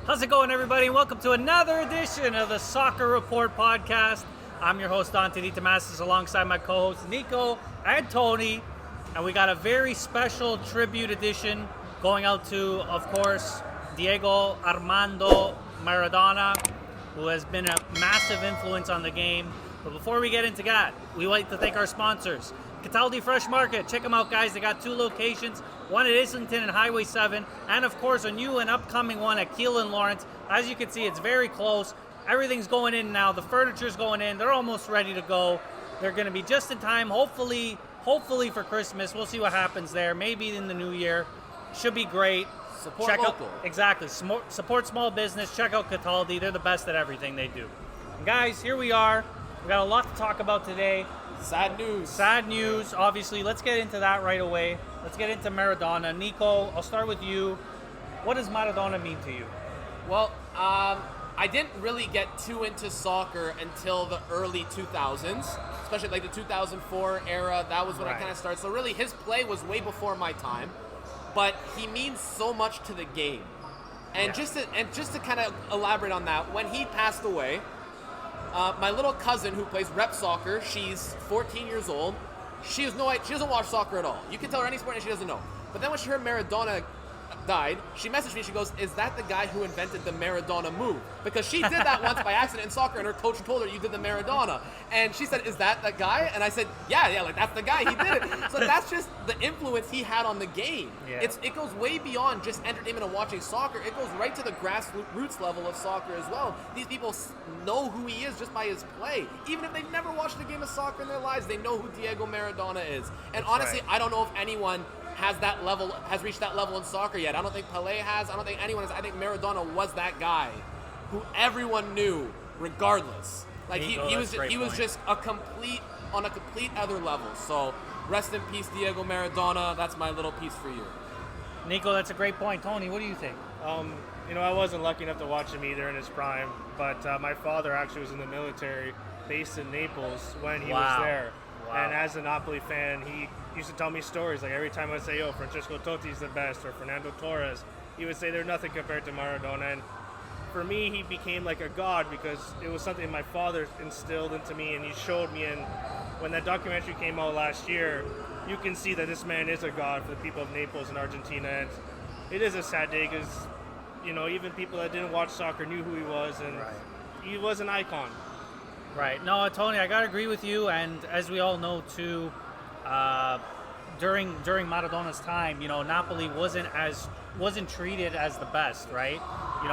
How's it going, everybody? Welcome to another edition of the Soccer Report podcast. I'm your host, Dante De Thomasis, alongside my co-hosts Niko and Tony. And we got a very special tribute edition going out to, of course, Diego Armando Maradona, who has been a massive influence on the game. But before we get into that, we like to thank our sponsors. Cataldi Fresh Market. Check them out, guys. They got 2 locations, one at Islington and Highway 7, and of course a new and upcoming one at Keele and Lawrence. As you can see, it's very close. Everything's going in now. The furniture's going in. They're almost ready to go. They're going to be just in time, hopefully for Christmas. We'll see what happens there. Maybe in the new year. Should be great. Support local. Exactly. Support small business. Check out Cataldi. They're the best at everything they do. And guys, here we are. We got a lot to talk about today. Sad news. Obviously. Let's get into that right away. Let's get into Maradona. Niko, I'll start with you. What does Maradona mean to you? Well, I didn't really get too into soccer until the early 2000s, especially like the 2004 era. That was when I kind of started. So really, his play was way before my time, but he means so much to the game. And just to kind of elaborate on that, when he passed away, my little cousin who plays rep soccer, she's 14 years old. She doesn't watch soccer at all. You can tell her any sport and she doesn't know. But then when she heard Maradona died, she messaged me. She goes, "Is that the guy who invented the Maradona move?" Because she did that once by accident in soccer, and her coach told her, "You did the Maradona." And she said, "Is that the guy?" And I said, "Yeah, like that's the guy. He did it." So that's just the influence he had on the game. Yeah. It goes way beyond just entertainment and watching soccer. It goes right to the grassroots level of soccer as well. These people know who he is just by his play. Even if they've never watched a game of soccer in their lives, they know who Diego Maradona is. And honestly, I don't know if anyone has reached that level in soccer yet. I don't think Pelé has. I don't think anyone has. I think Maradona was that guy who everyone knew regardless. Like he was just on a complete other level. So rest in peace, Diego Maradona. That's my little piece for you. Niko, that's a great point. Tony, what do you think? I wasn't lucky enough to watch him either in his prime, but my father actually was in the military based in Naples when he was there. Wow. And as a Napoli fan, he used to tell me stories. Like every time I say, "Oh, Francesco Totti's the best," or Fernando Torres, he would say they're nothing compared to Maradona. And for me, he became like a god because it was something my father instilled into me, and he showed me. And when that documentary came out last year, you can see that this man is a god for the people of Naples and Argentina. And it is a sad day because, even people that didn't watch soccer knew who he was, and he was an icon. Right. No, Tony, I gotta agree with you. And as we all know too, during Maradona's time, Napoli wasn't treated as the best, right?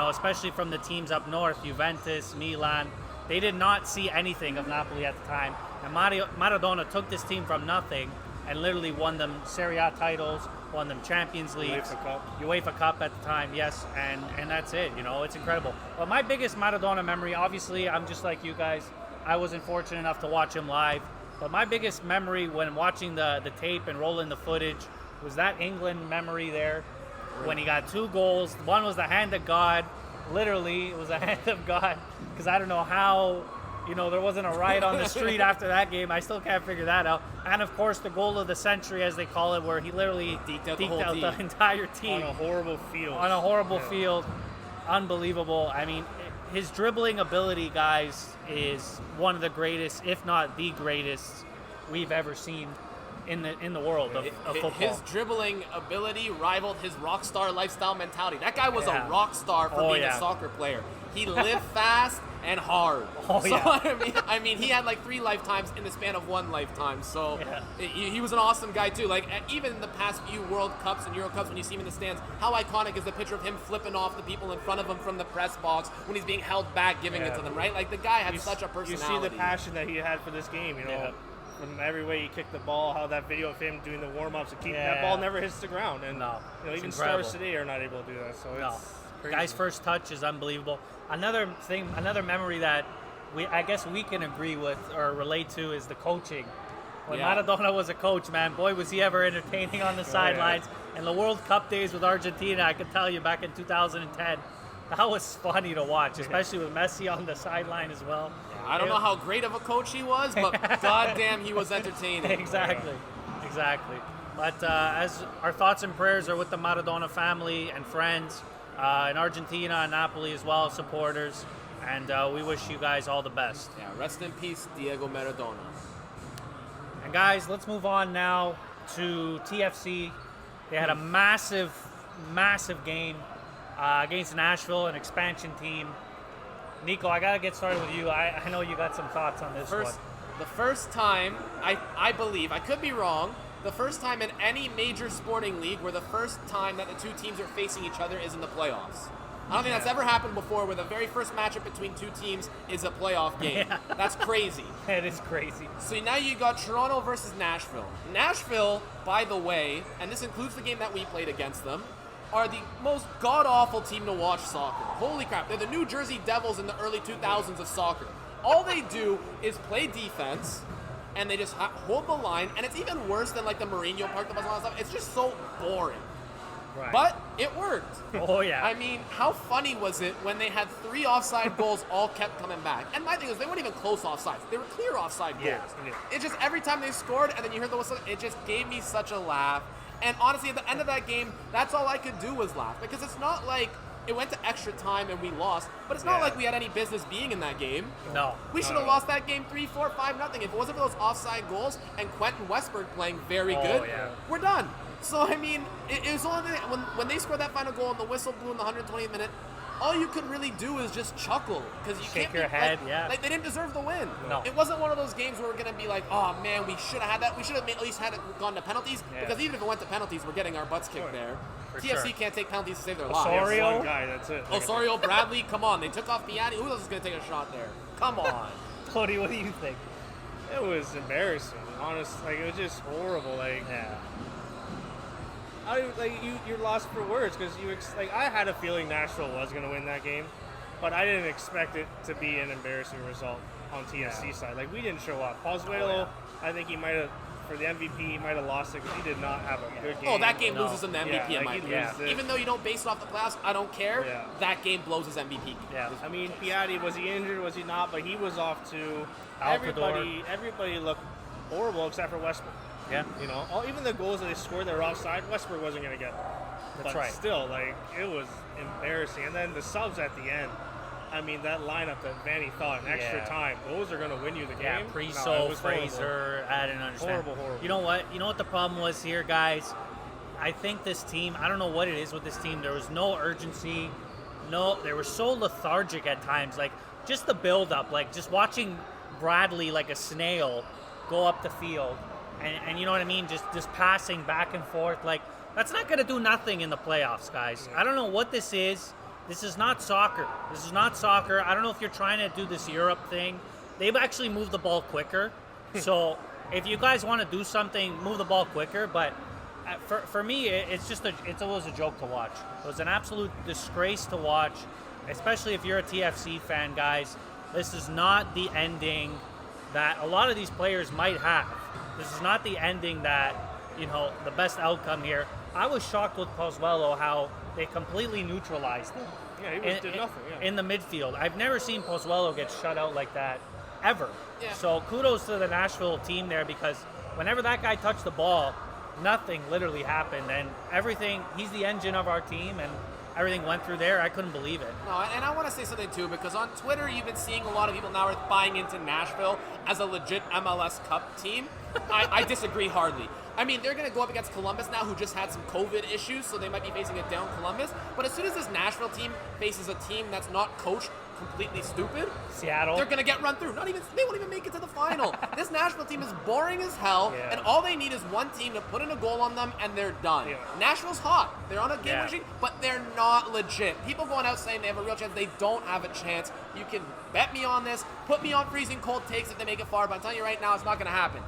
Especially from the teams up north, Juventus, Milan. They did not see anything of Napoli at the time. And Maradona took this team from nothing and literally won them Serie A titles, won them Champions League, UEFA Cup at the time, yes, and that's it. It's incredible. But my biggest Maradona memory, obviously, I'm just like you guys. I wasn't fortunate enough to watch him live, but my biggest memory when watching the tape and rolling the footage was that England memory there when he got 2 goals. One was the hand of God. Literally, it was the hand of God, because I don't know how, there wasn't a riot on the street after that game. I still can't figure that out. And, of course, the goal of the century, as they call it, where he literally deked out the entire team. On a horrible field. Unbelievable. I mean, his dribbling ability, guys, is one of the greatest, if not the greatest, we've ever seen in the world of football. His dribbling ability rivaled his rock star lifestyle mentality. That guy was a rock star for being a soccer player. He lived fast and hard. I mean, he had like 3 lifetimes in the span of 1 lifetime. So he was an awesome guy too. Like even in the past few World Cups and Euro Cups, when you see him in the stands, how iconic is the picture of him flipping off the people in front of him from the press box when he's being held back, giving it to them, right? Like the guy had such a personality. You see the passion that he had for this game, from every way he kicked the ball, how that video of him doing the warm-ups and keeping that ball never hits the ground. And even stars today are not able to do that. So it's crazy. Guy's first touch is unbelievable. Another memory that I guess we can agree with or relate to is the coaching. When Maradona was a coach, man, boy, was he ever entertaining on the sidelines. And the World Cup days with Argentina, I can tell you, back in 2010, that was funny to watch, especially with Messi on the sideline as well. I don't know how great of a coach he was, but goddamn, he was entertaining. Exactly. But as our thoughts and prayers are with the Maradona family and friends, in Argentina and Napoli as well, supporters. And we wish you guys all the best. Yeah, rest in peace, Diego Maradona. And guys, let's move on now to TFC. They had a massive game against Nashville, an expansion team. Nico, I got to get started with you. I know you got some thoughts on this one. The first time, I believe, I could be wrong, the first time in any major sporting league where the first time that the two teams are facing each other is in the playoffs. I don't think that's ever happened before where the very first matchup between two teams is a playoff game. Yeah. That's crazy. It is crazy. So now you got Toronto versus Nashville. Nashville, by the way, and this includes the game that we played against them, are the most god-awful team to watch soccer. Holy crap. They're the New Jersey Devils in the early 2000s of soccer. All they do is play defense, and they just hold the line, and it's even worse than like the Mourinho Park, the bus, and all that stuff. It's just so boring. Right. But it worked. Oh, yeah. I mean, how funny was it when they had 3 offside goals all kept coming back? And my thing is, they weren't even close offsides. They were clear offside goals. Yeah. It's just every time they scored and then you heard the whistle, it just gave me such a laugh. And honestly, at the end of that game, that's all I could do was laugh. Because it's not like it went to extra time and we lost, but it's not like we had any business being in that game. No. We should have lost that game 3-4, 5-0. If it wasn't for those offside goals and Quentin Westberg playing very good, we're done. So, I mean, it was only when they scored that final goal and the whistle blew in the 120th minute, all you could really do is just chuckle because you Shake can't your head, like they didn't deserve the win. No. It wasn't one of those games where we're gonna be like, oh man, we should have had that. We should have at least had it gone to penalties because even if it went to penalties, we're getting our butts kicked there. For TFC sure. can't take penalties to save their lives. Osorio? One guy, that's it. Osorio, Bradley, come on. They took off Piatti. Who else is gonna take a shot there? Come on. Cody, what do you think? It was embarrassing. Honestly, like, it was just horrible. Like, you're lost for words because I had a feeling Nashville was going to win that game, but I didn't expect it to be an embarrassing result on TFC side. Like, we didn't show up. Pozuelo, I think he might have, for the MVP, he might have lost it because he did not have a good game. Oh, that game loses him the MVP in my he opinion. loses it. Even though you don't base it off the playoffs, I don't care. Yeah. That game blows his MVP. Yeah. I mean, Piatti, was he injured? Was he not? But he was off too. Altidore. Everybody looked horrible except for Westbrook. Yeah. You know, even the goals that they scored that were offside, Westbrook wasn't going to get them. That's but right. Still, like, it was embarrassing. And then the subs at the end. I mean, that lineup that Vanny thought in extra time, those are going to win you the game. Yeah, Priso, Fraser, I didn't understand. Horrible. You know what the problem was here, guys? I think this team, I don't know what it is with this team. There was no urgency. They were so lethargic at times. Like, just the build-up. Like, just watching Bradley like a snail go up the field. And you know what I mean? Just passing back and forth. Like, that's not going to do nothing in the playoffs, guys. I don't know what this is. This is not soccer. I don't know if you're trying to do this Europe thing. They've actually moved the ball quicker. So if you guys want to do something, move the ball quicker. But for me, it was a joke to watch. It was an absolute disgrace to watch, especially if you're a TFC fan, guys. This is not the ending that a lot of these players might have. This is not the ending that, the best outcome here. I was shocked with Pozuelo how they completely neutralized him. Yeah, he did nothing. Yeah. In the midfield. I've never seen Pozuelo get shut out like that, ever. Yeah. So kudos to the Nashville team there because whenever that guy touched the ball, nothing literally happened. And everything, he's the engine of our team, and everything went through there. I couldn't believe it. No, and I want to say something too, because on Twitter you've been seeing a lot of people now are buying into Nashville as a legit MLS Cup team. I disagree hardly. I mean, they're going to go up against Columbus now, who just had some COVID issues, so they might be facing a down Columbus. But as soon as this Nashville team faces a team that's not coached completely stupid, Seattle, they're going to get run through. They won't even make it to the final. This Nashville team is boring as hell, and all they need is one team to put in a goal on them, and they're done. Yeah. Nashville's hot. They're on a game machine, but they're not legit. People going out saying they have a real chance. They don't have a chance. You can bet me on this. Put me on freezing cold takes if they make it far, but I'm telling you right now, it's not going to happen.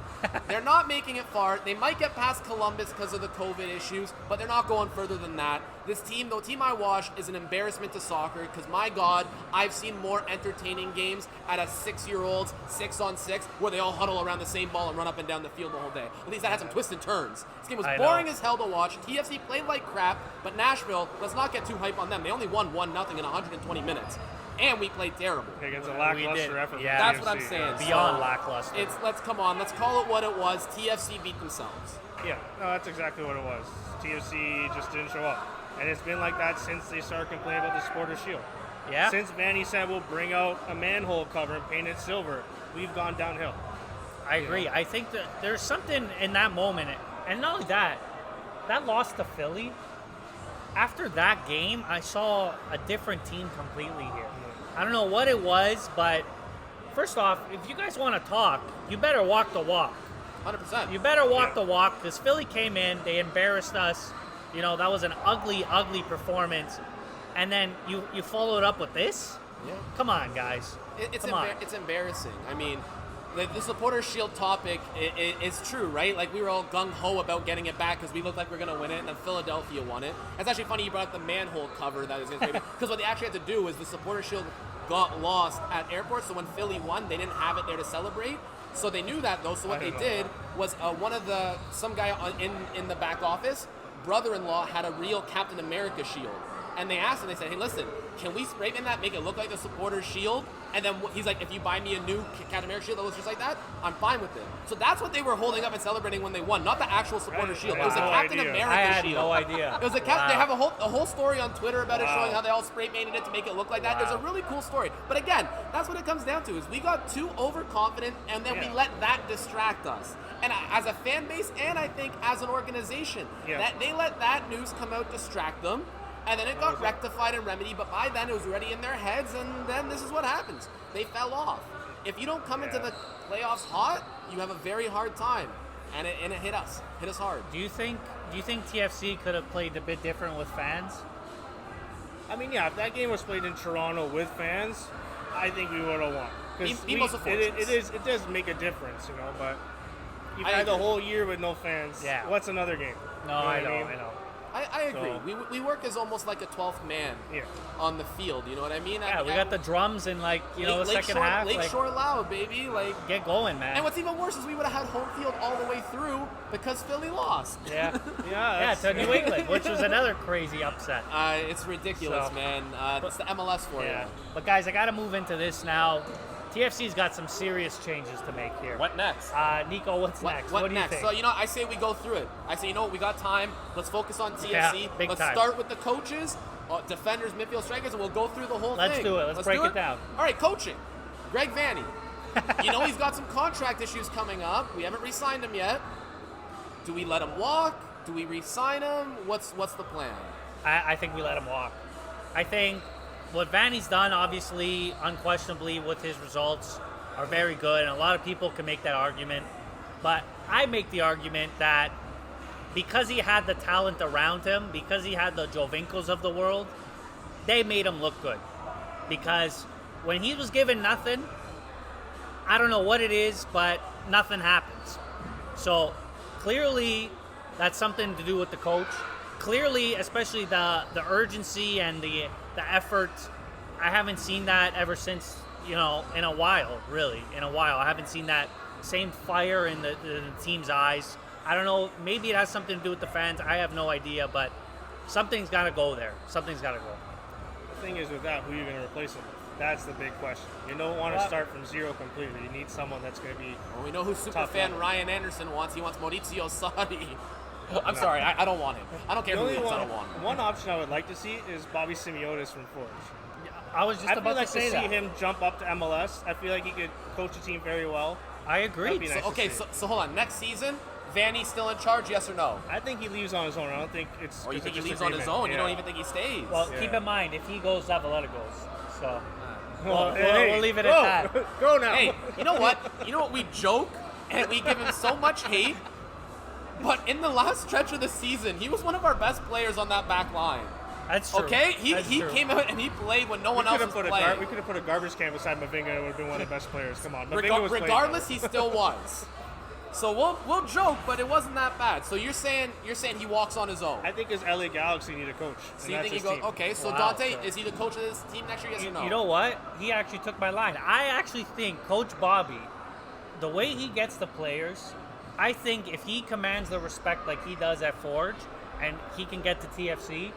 They're not making it far. They might get past Columbus because of the COVID issues, but they're not going further than that. This team, the team I watch, is an embarrassment to soccer because, my God, I've seen more entertaining games at a 6-year-old's 6-on-6 where they all huddle around the same ball and run up and down the field the whole day. At least that had some twists and turns. This game was boring as hell to watch. TFC played like crap, but Nashville, let's not get too hype on them. They only won 1-0 in 120 minutes. And we played terrible. Against a lackluster effort. Yeah, that's what I'm saying. Beyond lackluster. Let's call it what it was. TFC beat themselves. Yeah, no, that's exactly what it was. TFC just didn't show up. And it's been like that since they started complaining about the Supporters Shield. Yeah. Since Vanny said we'll bring out a manhole cover and paint it silver, we've gone downhill. I agree. I think that there's something in that moment, and not only that loss to Philly. After that game, I saw a different team completely here. I don't know what it was, but first off, if you guys want to talk, you better walk the walk. 100%. You better walk the walk, because Philly came in, they embarrassed us. That was an ugly, ugly performance. And then you followed up with this? Yeah. Come on, guys. It's embarrassing. I mean, the Supporters Shield topic is true, right? Like, we were all gung-ho about getting it back because we looked like we were going to win it, and then Philadelphia won it. It's actually funny you brought up the manhole cover that is going to because what they actually had to do is the Supporters Shield got lost at airports, so when Philly won, they didn't have it there to celebrate. So they knew that, though, so what they did was some guy in the back office, brother-in-law, had a real Captain America shield. And they asked him, they said, hey, listen, can we spray paint that, make it look like the Supporters Shield? And then he's like, if you buy me a new Captain America shield that looks just like that, I'm fine with it. So that's what they were holding up and celebrating when they won, not the actual Supporters Shield. It was a Captain America I had shield. no idea. It was a Captain. They have a whole story on Twitter about it, showing how they all spray painted it to make it look like that. There's a really cool story. But again, that's what it comes down to: is we got too overconfident, and then we let that distract us. And as a fan base, and I think as an organization, that they let that news come out, distract them. And then it got rectified and remedied, but by then it was already in their heads, and then this is what happens. They fell off. If you don't come into the playoffs hot, you have a very hard time. And it hit us hard. Do you think TFC could have played a bit different with fans? I mean, if that game was played in Toronto with fans, I think we would have won. It does make a difference, but you've had the whole year with no fans. Yeah. What's another game? No, I know. I agree. So, we work as almost like a 12th man on the field. You know what I mean? Yeah, we got the drums in the second half. Lakeshore Loud, baby. Get going, man. And what's even worse is we would have had home field all the way through because Philly lost. Yeah. To New England, which was another crazy upset. It's ridiculous, man. It's the MLS for you. But guys, I got to move into this now. TFC's got some serious changes to make here. What next? Niko, what's next? What do you think? So, I say we go through it. I say, we got time. Let's focus on TFC. Let's start with the coaches, defenders, midfield, strikers, and we'll go through the whole thing. Let's do it. Let's break it down. All right, coaching. Greg Vanny. He's got some contract issues coming up. We haven't re-signed him yet. Do we let him walk? Do we re-sign him? What's the plan? I think we let him walk. I think what Vanny's done, obviously, unquestionably, with his results, are very good, and a lot of people can make that argument. But I make the argument that because he had the talent around him, because he had the Jovinkos of the world, they made him look good. Because when he was given nothing, I don't know what it is, but nothing happens. So clearly, that's something to do with the coach. Clearly, especially the urgency and the effort, I haven't seen that ever since, in a while, really. In a while. I haven't seen that same fire in the team's eyes. I don't know, maybe it has something to do with the fans. I have no idea, but something's got to go there. Something's got to go. The thing is with that, who are you going to replace him with? That's the big question. You don't want to start from zero completely. You need someone that's going to be we know who superfan Ryan Anderson wants. He wants Maurizio Sarri. I'm sorry, I don't want him. I don't care who he wants, I don't want him. One option I would like to see is Bobby Semiotis from Forge. I was just about to say that. I feel like to see him jump up to MLS. I feel like he could coach a team very well. I agree. Nice so hold on. Next season, Vanny's still in charge, yes or no? I think he leaves on his own. I don't think it's... you think he leaves on his own? You don't even think he stays? Well, keep in mind, if he goes, Zavaleta goes. So... We'll leave it at that. Go now. Hey, you know what? We joke and we give him so much hate, but in the last stretch of the season, he was one of our best players on that back line. That's true. Okay? He came out and he played when no one else was playing. We could have put a garbage can beside Mavinga and it would have been one of the best players. Come on. Regardless, he still was. So we'll joke, but it wasn't that bad. So you're saying he walks on his own. I think his LA Galaxy need a coach. So you think he goes, okay, so wow, Dante, is he the coach of this team next year, yes or no? You know what? He actually took my line. I actually think Coach Bobby, the way he gets the players, I think if he commands the respect like he does at Forge and he can get to TFC,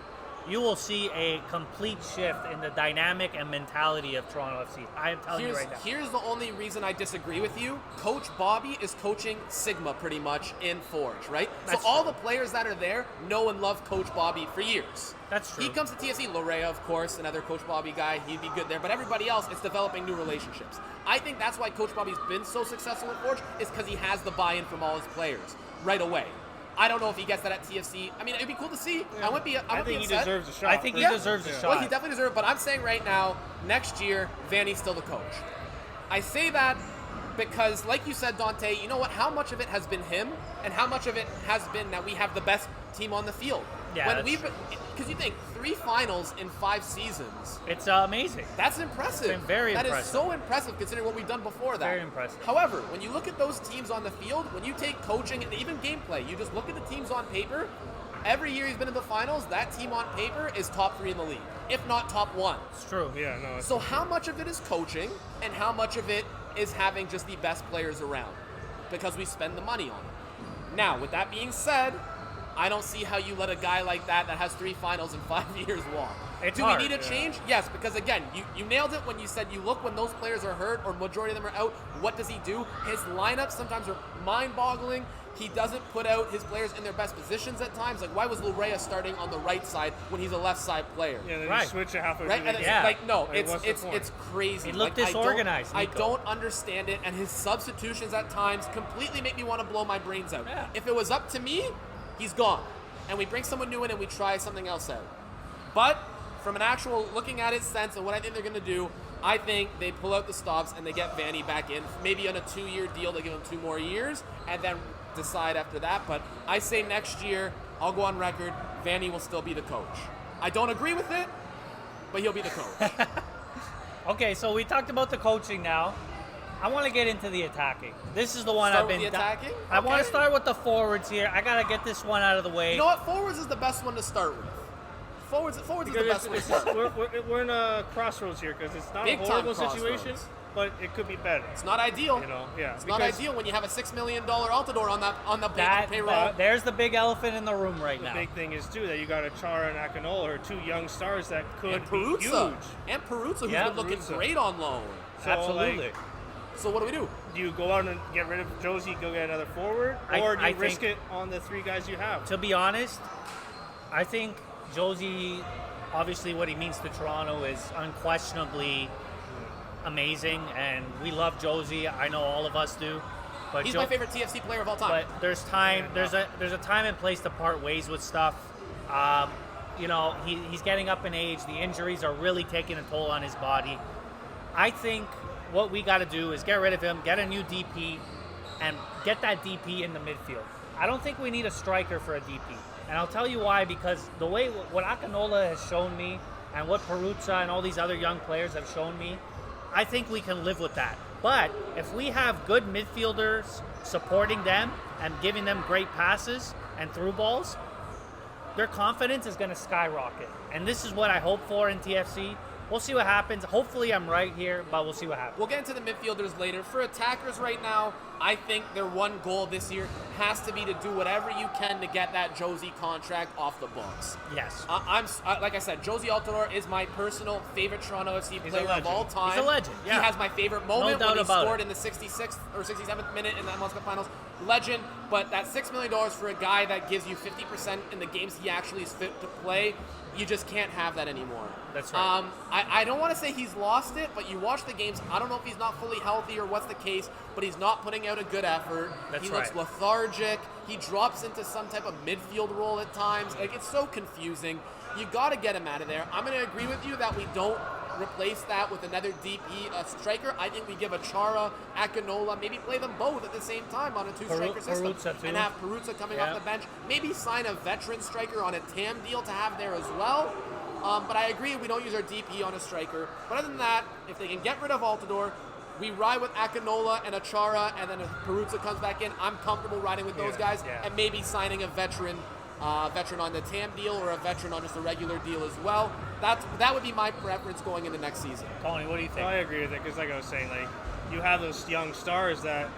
you will see a complete shift in the dynamic and mentality of Toronto FC. I am telling you right now. Here's the only reason I disagree with you. Coach Bobby is coaching Sigma pretty much in Forge, right? That's so all true. the players that are there know and love Coach Bobby for years. That's true. He comes to TFC, Lorea, of course, another Coach Bobby guy. He'd be good there. But everybody else is developing new relationships. I think that's why Coach Bobby's been so successful in Forge, is because he has the buy-in from all his players right away. I don't know if he gets that at TFC. I mean, it'd be cool to see. Yeah. I think he upset. deserves a shot. I think he deserves a shot. Well, he definitely deserves it. But I'm saying right now, next year, Vanny's still the coach. I say that because, like you said, Dante, you know what? How much of it has been him, and how much of it has been that we have the best team on the field? Yeah, because you think 3 finals in 5 seasons. It's amazing. That's impressive. It's been very That impressive. is so impressive considering what we've done before that. Very impressive. However, when you look at those teams on the field, when you take coaching and even gameplay, you just look at the teams on paper. Every year he's been in the finals, that team on paper is top 3 in the league, if not top 1. It's true. Yeah, no. So how much of it is coaching, and how much of it is having just the best players around? Because we spend the money on it. Now, with that being said, I don't see how you let a guy like that has 3 finals in 5 years walk. It's Do hard, we need a change? Yes, because again, you nailed it when you said you look when those players are hurt or majority of them are out, what does he do? His lineups sometimes are mind-boggling. He doesn't put out his players in their best positions at times. Like, why was Lorea starting on the right side when he's a left side player? Yeah, then Right. you switch it halfway Right? through And the it's game. Yeah. like, no, Like, what's the point? it's crazy. It looked Like, disorganized, I Nico. don't understand it, and his substitutions at times completely make me want to blow my brains out. Yeah. If it was up to me, he's gone. And we bring someone new in and we try something else out. But from an actual looking at it sense and what I think they're going to do, I think they pull out the stops and they get Vanny back in, maybe on a 2-year deal. They give him 2 more years and then decide after that. But I say next year, I'll go on record, Vanny will still be the coach. I don't agree with it, but he'll be the coach. Okay, so we talked about the coaching now. I want to get into the attacking. This is the one Start I've with been. the attacking? I want to Okay. start with the forwards here. I gotta get this one out of the way. You know what? Forwards is the best one to start with. Forwards is the Because best one to start with. we're in a crossroads here because it's not Big a time horrible situation, crossroads. but it could be better. It's not ideal. You know, yeah. It's not because ideal when you have a $6 million Altador on the That payroll. there's the big elephant in the room right The now. big thing is too that you got a Chara and Akinola, or 2 young stars that could And be Peruzza. huge. And Peruzza, who's Yeah, been looking Peruzza. great on loan. So, Absolutely. like, So what do? do you go out and get rid of Josie, go get another forward, I- or do you I risk think- it on the 3 guys you have? To be honest, I think Josie, obviously what he means to Toronto is unquestionably amazing, and we love Josie. I know all of us do. But He's my favorite TFC player of all time. But there's time. There's a time and place to part ways with stuff. You know, he's getting up in age. The injuries are really taking a toll on his body. I think what we got to do is get rid of him, get a new DP, and get that DP in the midfield. I don't think we need a striker for a DP. And I'll tell you why, because the way what Akinola has shown me and what Peruzza and all these other young players have shown me, I think we can live with that. But if we have good midfielders supporting them and giving them great passes and through balls, their confidence is going to skyrocket. And this is what I hope for in TFC. We'll see what happens. Hopefully I'm right here, but we'll see what happens. We'll get into the midfielders later. For attackers right now, I think their one goal this year has to be to do whatever you can to get that Josie contract off the books. Yes. Like I said, Josie Altidore is my personal favorite Toronto FC He's a player of legend. all time. He's a legend, yeah. He has my favorite moment doubt when he about scored it. in the 66th or 67th minute in the MLS Cup Finals. Legend, but that $6 million for a guy that gives you 50% in the games he actually is fit to play, you just can't have that anymore. That's right. I don't want to say he's lost it, but you watch the games. I don't know if he's not fully healthy or what's the case, but he's not putting out a good effort. That's he right. looks lethargic. He drops into some type of midfield role at times. Like, it's so confusing. You got to get him out of there. I'm going to agree with you that we don't replace that with another DP striker. I think we give a Chara, Akinola, maybe play them both at the same time on a 2-striker system. Peruzza too. And have Peruzza coming Yeah. off the bench. Maybe sign a veteran striker on a TAM deal to have there as well. But I agree we don't use our DP on a striker. But other than that, if they can get rid of Altidore, we ride with Akinola and Achara, and then if Peruzza comes back in, I'm comfortable riding with those guys, yeah. and maybe signing a veteran on the TAM deal or a veteran on just a regular deal as well. That would be my preference going into next season. Tony, what do you think? I agree with it because, like I was saying, like you have those young stars that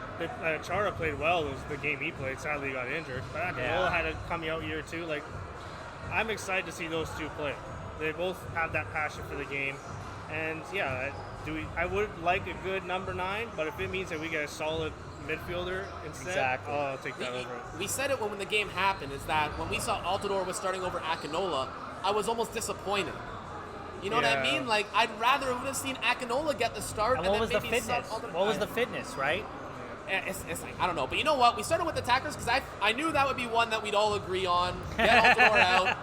Chara played well. It was the game he played. Sadly, he got injured. But Akinola had to come out year 2. Like I'm excited to see those two play. They both have that passion for the game, and yeah, I would like a good number 9, but if it means that we get a solid midfielder instead, Exactly. I'll take that over it. We said it when the game happened, is that when we saw Altidore was starting over Akinola, I was almost disappointed. You know what I mean? Like, I'd rather have seen Akinola get the start. And and what then was the maybe fitness? sub What was the fitness, right? It's like, I don't know. But you know what? We started with attackers because I knew that would be one that we'd all agree on. Get Altidore out.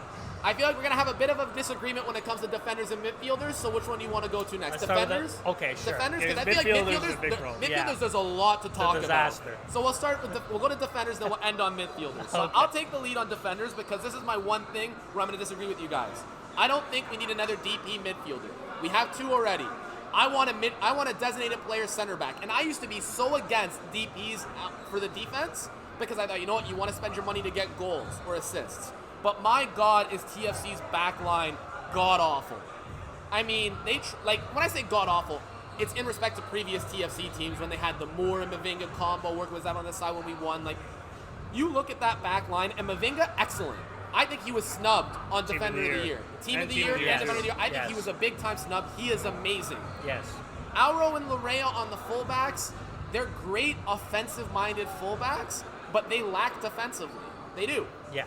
I feel like we're going to have a bit of a disagreement when it comes to defenders and midfielders, so which one do you want to go to next? Let's start with Defenders? okay, sure. Defenders, Yeah, because I feel like midfielders is a midfielders, big problem. Yeah. there's a lot to talk about. disaster. So we'll start with, we'll go to defenders, then we'll end on midfielders. So Okay. I'll take the lead on defenders because this is my one thing where I'm going to disagree with you guys. I don't think we need another DP midfielder. We have 2 already. I want a designated player center back, and I used to be so against DPs for the defense because I thought, you know what, you want to spend your money to get goals or assists. But my God, is TFC's back line god awful. I mean, like when I say god awful, it's in respect to previous TFC teams when they had the Moore and Mavinga combo working with that on the side when we won. Like, you look at that back line, and Mavinga, excellent. I think he was snubbed on Defender of the Year. Team of the Year and Defender of the Year. I think he was a big-time snub. He is amazing. Yes. Auro and Larea on the fullbacks, they're great offensive-minded fullbacks, but they lack defensively. They do. Yeah.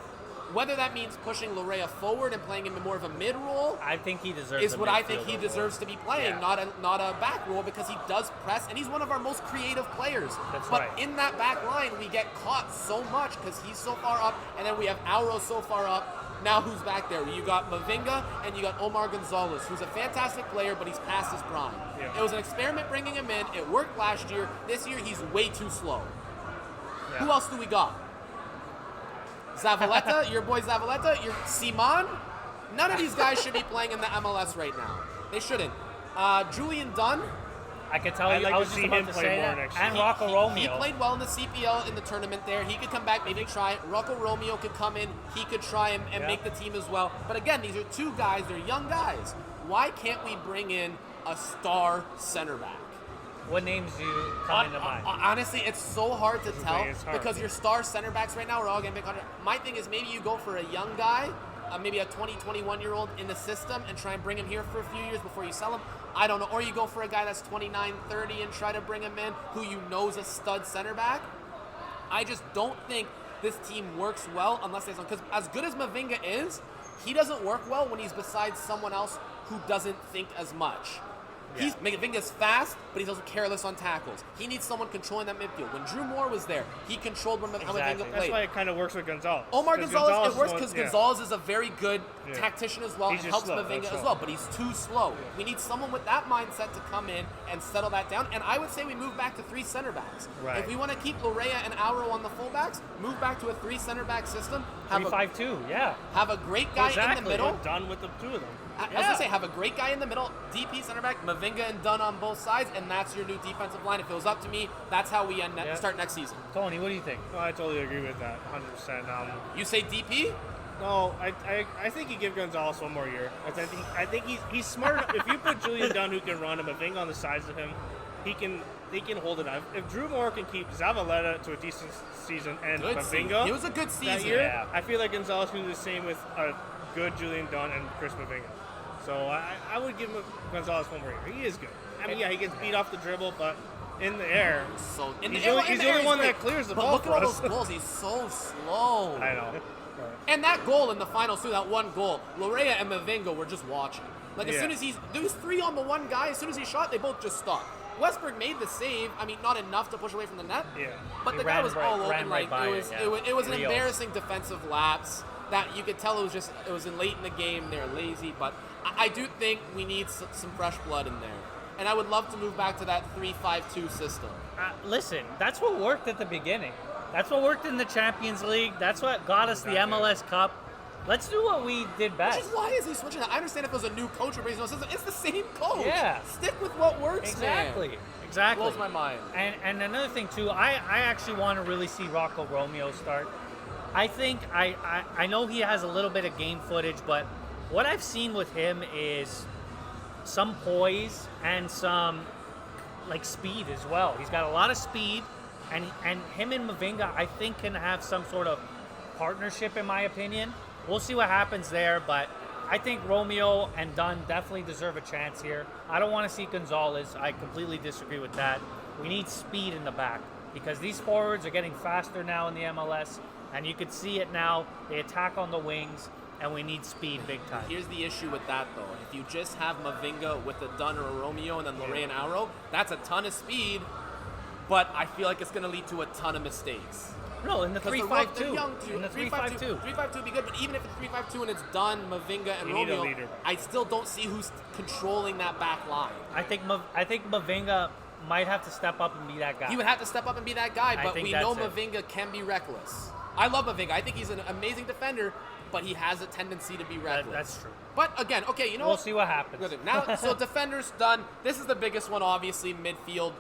Whether that means pushing Larea forward and playing him in more of a mid role I think he deserves is a what I think he midfielder deserves role. to be playing, Yeah. not a back role, because he does press and he's one of our most creative players. That's but right. in that back line, we get caught so much because he's so far up, and then we have Auro so far up. Now who's back there? You got Mavinga and you got Omar Gonzalez, who's a fantastic player, but he's past his prime. Yeah. It was an experiment bringing him in. It worked last year. This year, he's way too slow. Yeah. Who else do we got? Zavaleta, your boy Zavaleta, your Simon. None of these guys should be playing in the MLS right now. They shouldn't. Julian Dunn. I could tell I'd you, like I to was just see about him to play say more that. next And year. Rocco Romeo. He played well in the CPL in the tournament there. He could come back, maybe try. Rocco Romeo could come in. He could try and make the team as well. But again, these are 2 guys. They're young guys. Why can't we bring in a star center back? What names do you come into mind? Honestly, it's so hard to tell it's hard. because your star center backs right now are all getting big contracts. My thing is maybe you go for a young guy, maybe a 20, 21-year-old in the system and try and bring him here for a few years before you sell him. I don't know. Or you go for a guy that's 29, 30 and try to bring him in who you know is a stud center back. I just don't think this team works well unless there's because as good as Mavinga is, he doesn't work well when he's beside someone else who doesn't think as much. Yeah. Mavinga's fast, but he's also careless on tackles. He needs someone controlling that midfield. When Drew Moore was there, he controlled when Exactly. Mavinga That's played. why it kind of works with Gonzalez. Omar 'Cause Gonzalez, it works is because one- Gonzalez is a very good Yeah. tactician as well He's and just helps slow, Mavinga that's as all. well, but he's too slow. We need someone with that mindset to come in and settle that down. And I would say we move back to 3 center backs. Right. If we want to keep Larea and Auro on the fullbacks, move back to a 3 center back system. Have 3-5-2, yeah. a great guy in Exactly. the middle. We're done with the 2 of them. I was gonna say, have a great guy in the middle, DP center back, Mavinga and Dunn on both sides, and that's your new defensive line. If it was up to me, that's how we start next season. Tony, what do you think? No, I totally agree with that, 100%. You say DP? No, I think you give Gonzalez one more year. I think he's smart. If you put Julian Dunn, who can run, and Mavinga on the sides of him, they can hold it up. If Drew Moore can keep Zavaleta to a decent season and Good Mavinga, season. It was a good that season. year, Yeah. I feel like Gonzalez can do the same with a good Julian Dunn and Chris Mavinga. So I would give Gonzalez one more year. He is good. I mean, yeah, he gets beat off the dribble, but in the air, So in he's the air, the air, only one great. that clears the but ball look for at all us. those goals. He's so slow. I know. And that goal in the finals too, that one goal, Larea and Mavinga were just watching. Like as Yeah. soon as there was 3 on the one guy. As soon as he shot, they both just stopped. Westberg made the save. I mean, not enough to push away from the net. Yeah. But He the guy ran was right- all ran open. right Like by it was, it, yeah. it was an Rios. embarrassing defensive lapse that you could tell it was in late in the game. They're lazy, but I do think we need some fresh blood in there. And I would love to move back to that 3-5-2 system. Listen, that's what worked at the beginning. That's what worked in the Champions League. That's what got us the MLS Cup. Let's do what we did Which best. is why is he switching that? I understand if it was a new coach or brings no system. It's the same coach. Yeah. Stick with what works, Exactly. man. Exactly. Blows my mind. And another thing too, I actually want to really see Rocco Romeo start. I think I know he has a little bit of game footage, but what I've seen with him is some poise and some like speed as well. He's got a lot of speed, and him and Mavinga I think can have some sort of partnership in my opinion. we'll see what happens there. But I think Romeo and Dunn definitely deserve a chance here. I don't want to see Gonzalez. I completely disagree with that. We need speed in the back because these forwards are getting faster now in the MLS, and you could see it now. They attack on the wings, and we need speed big time. Here's the issue with that, though. If you just have Mavinga with a Dunn or a Romeo and then Lorraine Arrow, that's a ton of speed, but I feel like it's going to lead to a ton of mistakes. No, in the 3-5-2. In the 3-5-2. 3-5-2 would be good, but even if it's 3-5-2 and it's Dunn, Mavinga, and Romeo, I still don't see who's controlling that back line. I think Mavinga might have to step up and be that guy. He would have to step up and be that guy, but we know Mavinga can be reckless. I love Mavinga. I think he's an amazing defender, but he has a tendency to be reckless. That's true. But again, okay, you know we'll see what happens. Now, so defenders done. This is the biggest one, obviously, midfield.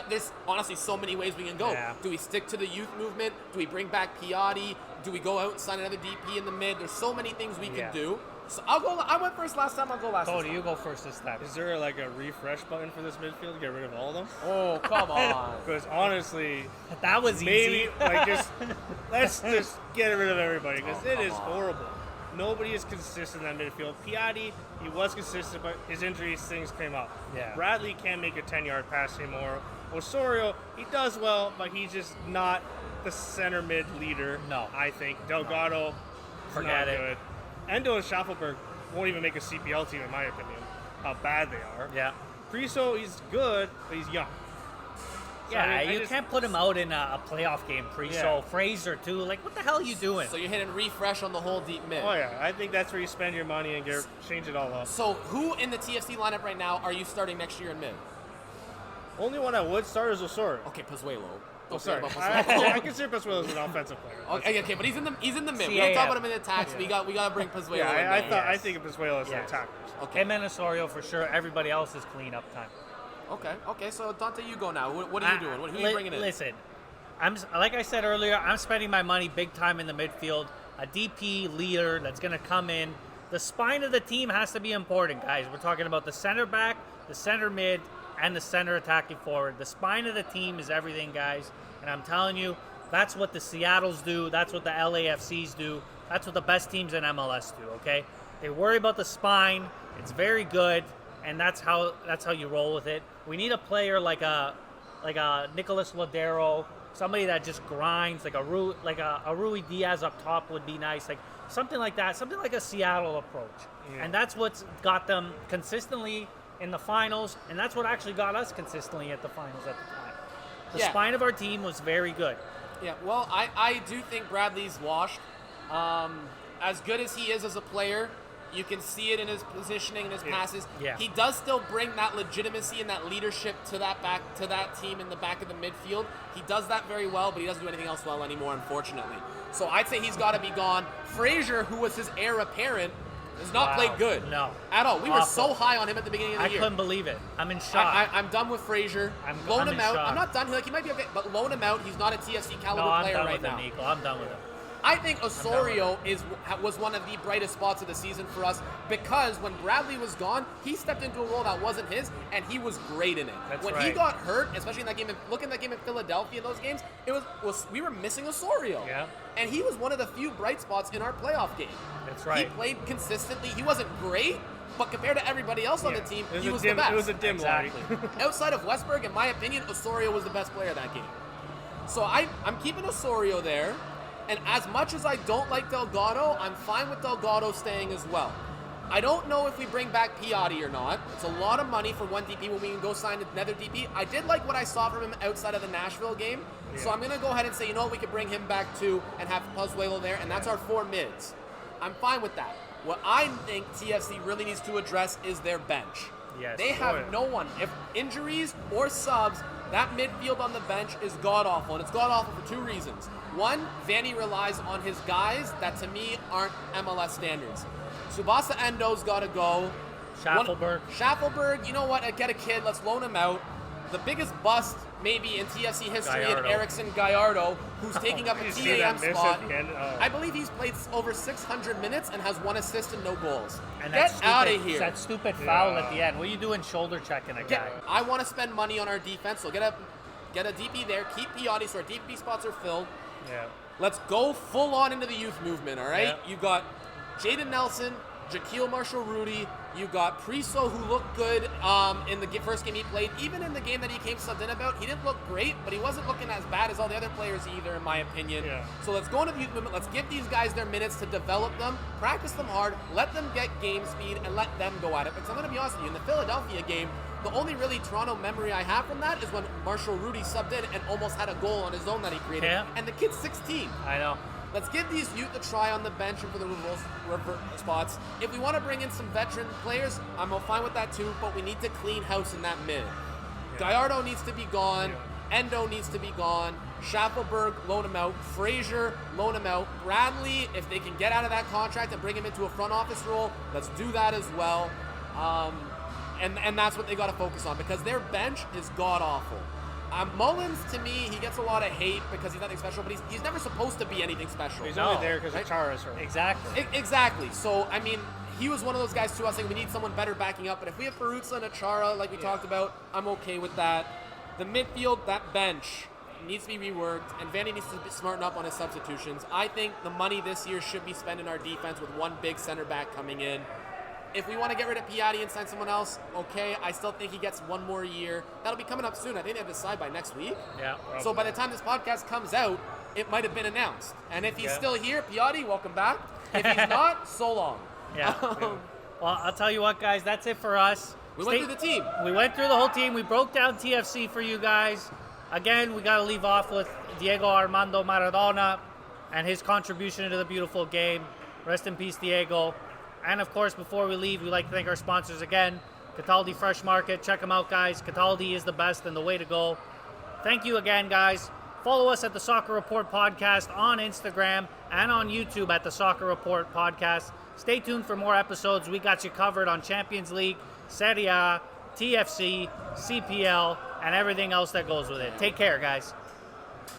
There's honestly so many ways we can go. Yeah. Do we stick to the youth movement? Do we bring back Piatti? Do we go out and sign another DP in the mid? There's so many things we can do. So I'll go. I went first last time. I'll go last. Cody, you go first this time. Is there like a refresh button for this midfield to get rid of all of them? Oh, come on. Because honestly, that was maybe easy. Let's just get rid of everybody because it is horrible. Nobody is consistent in that midfield. Piatti, he was consistent, but his injuries, things came up. Yeah. Bradley can't make a 10-yard pass anymore. Osorio, he does well, but he's just not the center mid leader. No. I think. Delgado, forget it. Good. Endo and Schaffelberg won't even make a CPL team, in my opinion. How bad they are. Yeah. Priso, he's good, but he's young. So, yeah, you can't put him out in a playoff game, Priso. Yeah. Fraser, too. Like, what the hell are you doing? So you're hitting refresh on the whole deep mid. Oh, yeah. I think that's where you spend your money and change it all up. So who in the TFC lineup right now are you starting next year in mid? Only one I would start is Osorio. Okay, Pozuelo. Oh, sorry. I consider Pozuelo as an offensive player. Okay, but he's in the mid. We don't talk about him in the attacks. Yeah. We got to bring Pozuelo in there. I think of Pozuelo as an attacker. Okay. Him and Osorio for sure. Everybody else is cleanup time. Okay. So Dante, you go now. What are you doing? Who are you bringing in? Listen, like I said earlier, I'm spending my money big time in the midfield. A DP leader that's going to come in. The spine of the team has to be important, guys. We're talking about the center back, the center mid, and the center attacking forward. The spine of the team is everything, guys. And I'm telling you, that's what the Seattles do. That's what the LAFCs do. That's what the best teams in MLS do, okay? They worry about the spine. It's very good. And that's how you roll with it. We need a player like a Nicholas Ladero, somebody that just grinds, like a Rui Diaz up top would be nice, like something like that, something like a Seattle approach. Yeah. And that's what's got them consistently in the finals, and that's what actually got us consistently at the finals at the time. The spine of our team was very good. Yeah, well, I do think Bradley's washed. As good as he is as a player, you can see it in his positioning and his passes. Yeah. He does still bring that legitimacy and that leadership to that team in the back of the midfield. He does that very well, but he doesn't do anything else well anymore, unfortunately. So I'd say he's got to be gone. Frazier, who was his heir apparent, has not played good. No. At all. We were so high on him at the beginning of the year. I couldn't believe it. I'm in shock. I'm done with Frazier. Loan him out. I'm not done. He might be okay, but loan him out. He's not a TFC caliber player right now. Nico. I'm done with him. I think Osorio was one of the brightest spots of the season for us because when Bradley was gone, he stepped into a role that wasn't his, and he was great in it. When he got hurt, especially in that game, looking at that game in Philadelphia, those games, we were missing Osorio. Yeah. And he was one of the few bright spots in our playoff game. That's right. He played consistently. He wasn't great, but compared to everybody else on the team, he was the best. It was a dim light. Outside of Westberg, in my opinion, Osorio was the best player that game. So I'm keeping Osorio there. And as much as I don't like Delgado, I'm fine with Delgado staying as well. I don't know if we bring back Piatti or not. It's a lot of money for one DP when we can go sign another DP. I did like what I saw from him outside of the Nashville game. Yeah. So I'm going to go ahead and say, you know what, we could bring him back too and have Pozuelo there, and that's our 4 mids. I'm fine with that. What I think TFC really needs to address is their bench. Yes. They have no one. If injuries or subs, that midfield on the bench is god-awful, and it's god-awful for 2 reasons. One, Vanny relies on his guys that, to me, aren't MLS standards. Tsubasa Endo's got to go. Schaffelberg, you know what? Get a kid. Let's loan him out. The biggest bust, maybe, in TFC history is Erickson Gallardo, who's taking up a TAM spot. I believe he's played over 600 minutes and has 1 assist and no goals. And get out of here. That stupid foul at the end. What are you doing shoulder checking a guy? I want to spend money on our defense, so get a DP there. Keep Piatti so our DP spots are filled. Yeah. Let's go full on into the youth movement, all right? Yeah. You got Jaden Nelson, Jaquil Marshall-Rudy. You got Priso, who looked good in the first game he played. Even in the game that he came subbed in about, he didn't look great, but he wasn't looking as bad as all the other players either, in my opinion. Yeah. So let's go into the youth movement. Let's give these guys their minutes to develop them, practice them hard, let them get game speed, and let them go at it. Because I'm going to be honest with you, in the Philadelphia game, the only really Toronto memory I have from that is when Marshall-Rudy subbed in and almost had a goal on his own that he created. Yeah. And the kid's 16. I know. Let's give these youth a try on the bench and for the revert spots. If we want to bring in some veteran players, I'm fine with that too, but we need to clean house in that mid. Yeah. Gallardo needs to be gone. Yeah. Endo needs to be gone. Schaffelberg, loan him out. Frazier, loan him out. Bradley, if they can get out of that contract and bring him into a front office role, let's do that as well. And that's what they got to focus on, because their bench is god-awful. Mullins, to me, he gets a lot of hate because he's nothing special, but he's never supposed to be anything special. He's only there because of Chara's hurt. Exactly. Exactly. So, I mean, he was one of those guys, too. I was saying we need someone better backing up, but if we have Peruzza and Chara, like we talked about, I'm okay with that. The midfield, that bench, needs to be reworked, and Vandy needs to be smarten up on his substitutions. I think the money this year should be spent in our defense with one big center back coming in. If we want to get rid of Piatti and sign someone else, okay. I still think he gets one more year. That'll be coming up soon. I think they have to decide by next week. Yeah. Probably. So by the time this podcast comes out, it might have been announced. And if he's still here, Piatti, welcome back. If he's not, so long. Yeah. Well, I'll tell you what, guys. That's it for us. We went through the team. We went through the whole team. We broke down TFC for you guys. Again, we got to leave off with Diego Armando Maradona and his contribution to the beautiful game. Rest in peace, Diego. And, of course, before we leave, we'd like to thank our sponsors again, Cataldi Fresh Market. Check them out, guys. Cataldi is the best and the way to go. Thank you again, guys. Follow us at the Soccer Report Podcast on Instagram and on YouTube at the Soccer Report Podcast. Stay tuned for more episodes. We got you covered on Champions League, Serie A, TFC, CPL, and everything else that goes with it. Take care, guys.